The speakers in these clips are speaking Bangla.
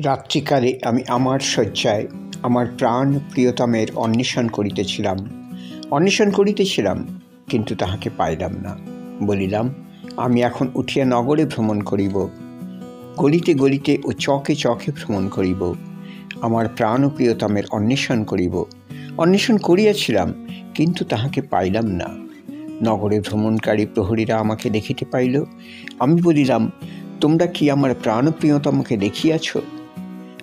রাত্রিকালে আমি আমার শয্যায় আমার প্রাণ প্রিয়তমের অন্বেষণ করিতেছিলাম, কিন্তু তাহাকে পাইলাম না। বলিলাম, আমি এখন উঠিয়া নগরে ভ্রমণ করিব, গলিতে গলিতে ও চকে চকে ভ্রমণ করিব, আমার প্রাণ প্রিয়তমের অন্বেষণ করিয়াছিলাম, কিন্তু তাহাকে পাইলাম না। নগরে ভ্রমণকারী প্রহরীরা আমাকে দেখিতে পাইল। আমি বলিলাম, তোমরা কি আমার প্রাণ প্রিয়তমকে দেখিয়াছ?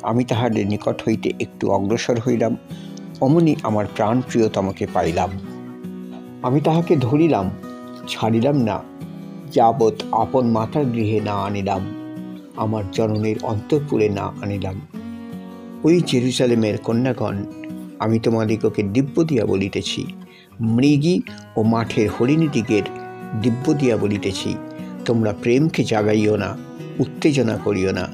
আমি তাহাদের নিকট হইতে একটু অগ্রসর হইলাম, অমনি আমার প্রাণ প্রিয়তমকে পাইলাম। আমি তাহাকে ধরিলাম, ছাড়িলাম না, যাবৎ আপন মাতার গৃহে না আনিলাম, আমার জননীর অন্তঃপুরে না আনিলাম। ওই জেরুজালেমের কন্যাগণ, আমি তোমাদিগকে দিব্য দিয়া বলিতেছি, মৃগী ও মাঠের হরিণীদিগের দিব্য দিয়া বলিতেছি, তোমরা প্রেমকে জাগাইও না, উত্তেজনা করিও না,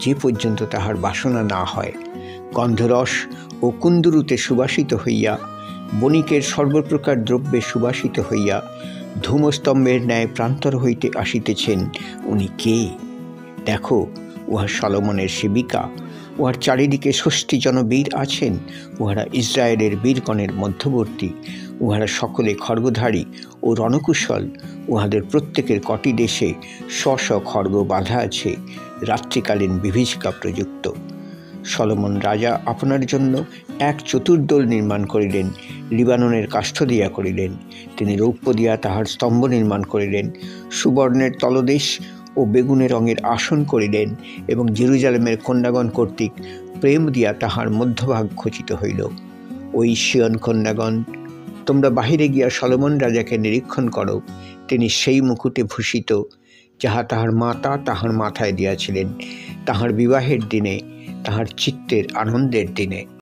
যে পর্যন্ত তাহার বাসনা না হয়। গন্ধরস ও কুন্দুরুতে সুবাসিত হইয়া, বণিকের সর্বপ্রকার দ্রব্যে সুবাসিত হইয়া, ধূমস্তম্ভের ন্যায় প্রান্তর হইতে আসিতেছেন উনি কে? দেখো, উহা সলোমনের সেবিকা, উহার চারিদিকে ৬০ জন বীর আছেন, উহারা ইসরায়েলের বীরগণের মধ্যবর্তী, উহারা সকলে খড়গধারী ও রণকুশল, উহাদের প্রত্যেকের কটি দেশে স্ব খড়গ বাঁধা আছে, রাত্রিকালীন বিভীষিকা প্রযুক্ত। সলোমন রাজা আপনার জন্য এক চতুর্দল নির্মাণ করিলেন, লিবাননের কাষ্ঠ দিয়া করিলেন। তিনি রৌপ্য দিয়া তাহার স্তম্ভ নির্মাণ করিলেন, সুবর্ণের তলদেশ ও বেগুনে রঙের আসন করিলেন, এবং জেরুজালেমের কন্যাগণ কর্তৃক প্রেম দিয়া তাহার মধ্যভাগ খচিত হইল। ওই সিয়ন কন্যাগণ, তোমরা বাহিরে গিয়া সলোমন রাজাকে নিরীক্ষণ করো। তিনি সেই মুকুটে ভূষিত, যাহা তাহার মাতা তাহার মাথায় দিয়াছিলেন, তাহার বিবাহের দিনে, তাহার চিত্তের আনন্দের দিনে।